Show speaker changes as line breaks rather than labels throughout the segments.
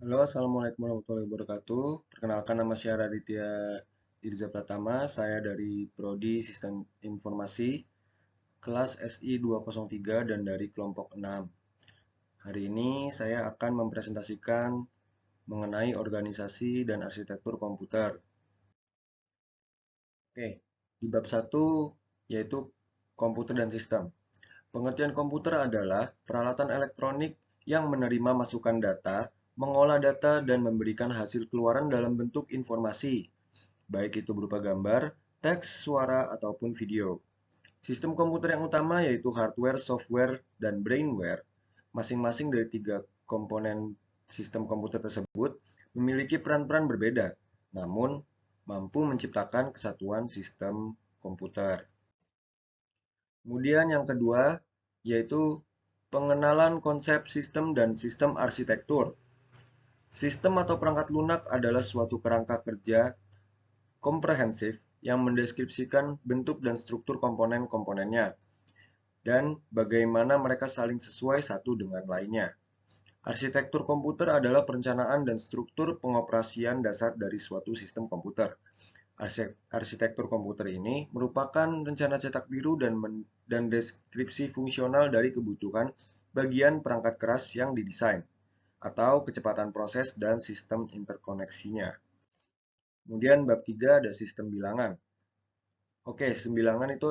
Halo, Assalamualaikum warahmatullahi wabarakatuh. Perkenalkan, nama saya Raditya Irza Pratama. Saya dari Prodi Sistem Informasi, kelas SI 203 dan dari kelompok 6. Hari ini saya akan mempresentasikan mengenai organisasi dan arsitektur komputer. Oke, di bab 1 yaitu komputer dan sistem. Pengertian komputer adalah peralatan elektronik yang menerima masukan data, mengolah data, dan memberikan hasil keluaran dalam bentuk informasi, baik itu berupa gambar, teks, suara, ataupun video. Sistem komputer yang utama yaitu hardware, software, dan brainware. Masing-masing dari tiga komponen sistem komputer tersebut memiliki peran-peran berbeda, namun mampu menciptakan kesatuan sistem komputer. Kemudian yang kedua yaitu pengenalan konsep sistem dan sistem arsitektur. Sistem atau perangkat lunak adalah suatu kerangka kerja komprehensif yang mendeskripsikan bentuk dan struktur komponen-komponennya dan bagaimana mereka saling sesuai satu dengan lainnya. Arsitektur komputer adalah perencanaan dan struktur pengoperasian dasar dari suatu sistem komputer. Arsitektur komputer ini merupakan rencana cetak biru dan deskripsi fungsional dari kebutuhan bagian perangkat keras yang didesain, atau kecepatan proses dan sistem interkoneksinya. Kemudian bab 3 ada sistem bilangan. Oke, sembilangan itu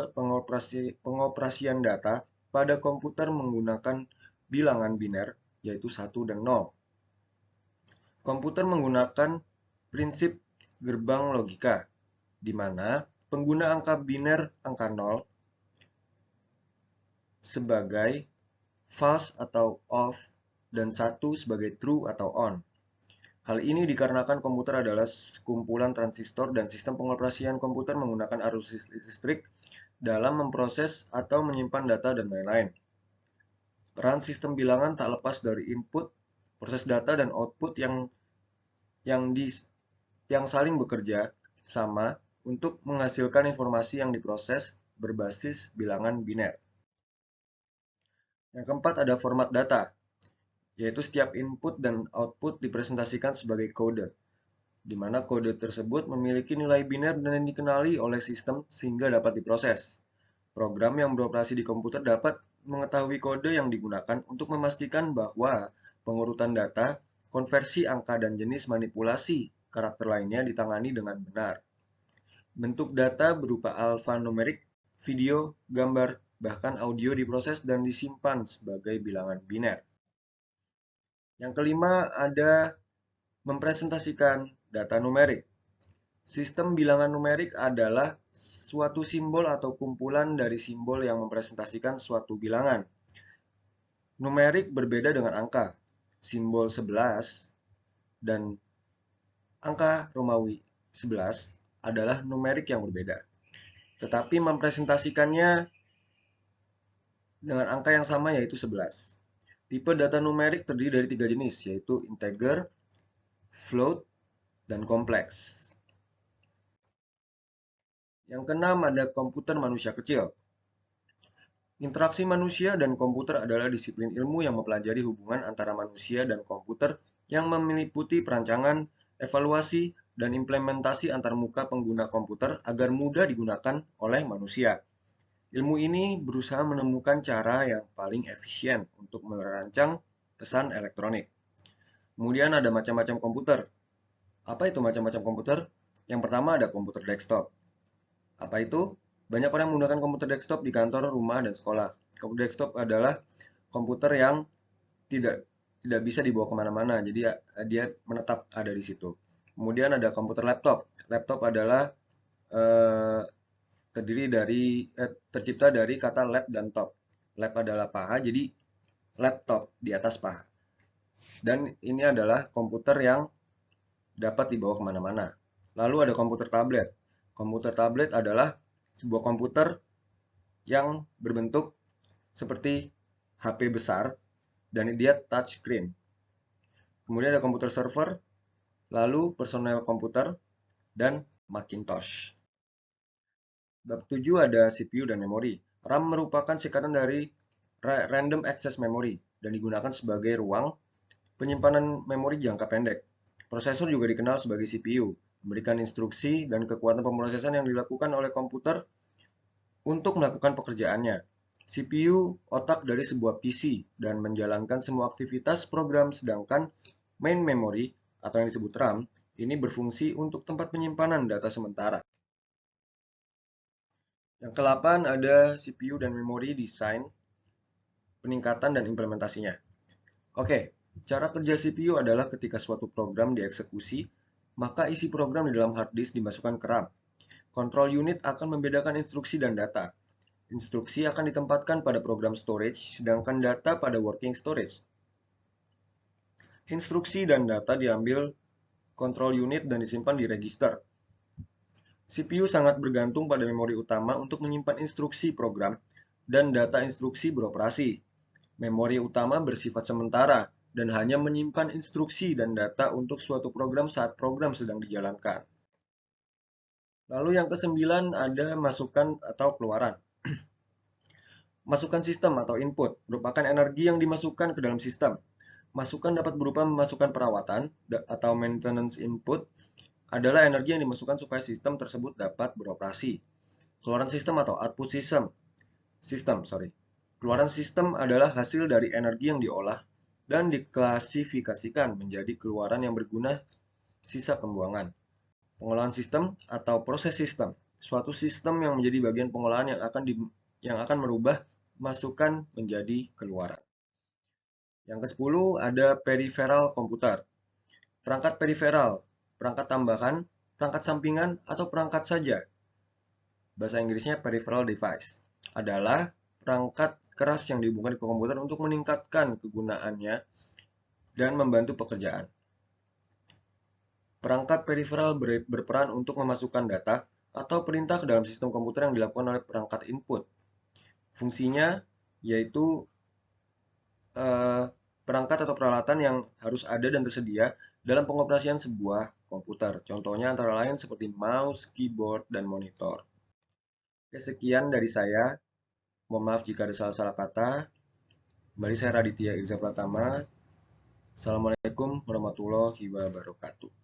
pengoperasian data pada komputer menggunakan bilangan biner, yaitu 1 dan 0. Komputer menggunakan prinsip gerbang logika, di mana pengguna angka biner angka 0 sebagai false atau off dan 1 sebagai true atau on. Hal ini dikarenakan komputer adalah kumpulan transistor dan sistem pengoperasian komputer menggunakan arus listrik dalam memproses atau menyimpan data dan lain-lain. Peran sistem bilangan tak lepas dari input, proses data, dan output yang di yang saling bekerja sama untuk menghasilkan informasi yang diproses berbasis bilangan biner. Yang keempat ada format data, yaitu setiap input dan output dipresentasikan sebagai kode, di mana kode tersebut memiliki nilai biner dan dikenali oleh sistem sehingga dapat diproses. Program yang beroperasi di komputer dapat mengetahui kode yang digunakan untuk memastikan bahwa pengurutan data, konversi angka, dan jenis manipulasi karakter lainnya ditangani dengan benar. Bentuk data berupa alfanumerik, video, gambar, bahkan audio diproses dan disimpan sebagai bilangan biner. Yang kelima ada mempresentasikan data numerik. Sistem bilangan numerik adalah suatu simbol atau kumpulan dari simbol yang mempresentasikan suatu bilangan. Numerik berbeda dengan angka. Simbol 11 dan angka Romawi 11 adalah numerik yang berbeda. Tetapi mempresentasikannya dengan angka yang sama yaitu 11. Tipe data numerik terdiri dari 3 jenis, yaitu integer, float, dan kompleks. Yang keenam ada komputer manusia kecil. Interaksi manusia dan komputer adalah disiplin ilmu yang mempelajari hubungan antara manusia dan komputer yang meliputi perancangan, evaluasi, dan implementasi antarmuka pengguna komputer agar mudah digunakan oleh manusia. Ilmu ini berusaha menemukan cara yang paling efisien untuk merancang pesan elektronik. Kemudian ada macam-macam komputer. Apa itu macam-macam komputer? Yang pertama ada komputer desktop. Apa itu? Banyak orang menggunakan komputer desktop di kantor, rumah, dan sekolah. Komputer desktop adalah komputer yang tidak tidak bisa dibawa kemana-mana, jadi dia menetap ada di situ. Kemudian ada komputer laptop. Laptop adalah eh, tercipta dari kata lap dan top. Lap adalah paha, jadi laptop di atas paha. Dan ini adalah komputer yang dapat dibawa kemana-mana. Lalu ada komputer tablet. Komputer tablet adalah sebuah komputer yang berbentuk seperti HP besar dan dia touchscreen. Kemudian ada komputer server, lalu personal komputer, dan Macintosh. Bab 7 ada CPU dan memori. RAM merupakan singkatan dari Random Access Memory dan digunakan sebagai ruang Penyimpanan memori jangka pendek. Prosesor juga dikenal sebagai CPU, memberikan instruksi dan kekuatan pemrosesan yang dilakukan oleh komputer untuk melakukan pekerjaannya. CPU otak dari sebuah PC dan menjalankan semua aktivitas program, sedangkan main memory atau yang disebut RAM ini berfungsi untuk tempat penyimpanan data sementara. Yang ke-8 ada CPU dan memori desain, peningkatan dan implementasinya. Oke, cara kerja CPU adalah ketika suatu program dieksekusi, maka isi program di dalam hard disk dimasukkan ke RAM. Control unit akan membedakan instruksi dan data. Instruksi akan ditempatkan pada program storage, sedangkan data pada working storage. Instruksi dan data diambil control unit dan disimpan di register. CPU sangat bergantung pada memori utama untuk menyimpan instruksi program dan data instruksi beroperasi. Memori utama bersifat sementara dan hanya menyimpan instruksi dan data untuk suatu program saat program sedang dijalankan. Lalu yang ke-9 ada masukan atau keluaran. Masukan sistem atau input merupakan energi yang dimasukkan ke dalam sistem. Masukan dapat berupa masukan perawatan atau maintenance input adalah energi yang dimasukkan supaya sistem tersebut dapat beroperasi. Keluaran sistem atau output sistem. Keluaran sistem adalah hasil dari energi yang diolah dan diklasifikasikan menjadi keluaran yang berguna sisa pembuangan. Pengolahan sistem atau proses sistem, suatu sistem yang menjadi bagian pengolahan yang akan merubah masukan menjadi keluaran. Yang ke-10 ada peripheral komputer. Perangkat periferal, perangkat tambahan, perangkat sampingan, atau perangkat saja. Bahasa Inggrisnya peripheral device adalah perangkat keras yang dihubungkan ke komputer untuk meningkatkan kegunaannya dan membantu pekerjaan. Perangkat periferal berperan untuk memasukkan data atau perintah ke dalam sistem komputer yang dilakukan oleh perangkat input. Fungsinya yaitu perangkat atau peralatan yang harus ada dan tersedia dalam pengoperasian sebuah komputer. Contohnya antara lain seperti mouse, keyboard, dan monitor. Oke, sekian dari saya. Mohon maaf jika ada salah-salah kata. Kembali saya Raditya Irza Pratama. Assalamualaikum warahmatullahi wabarakatuh.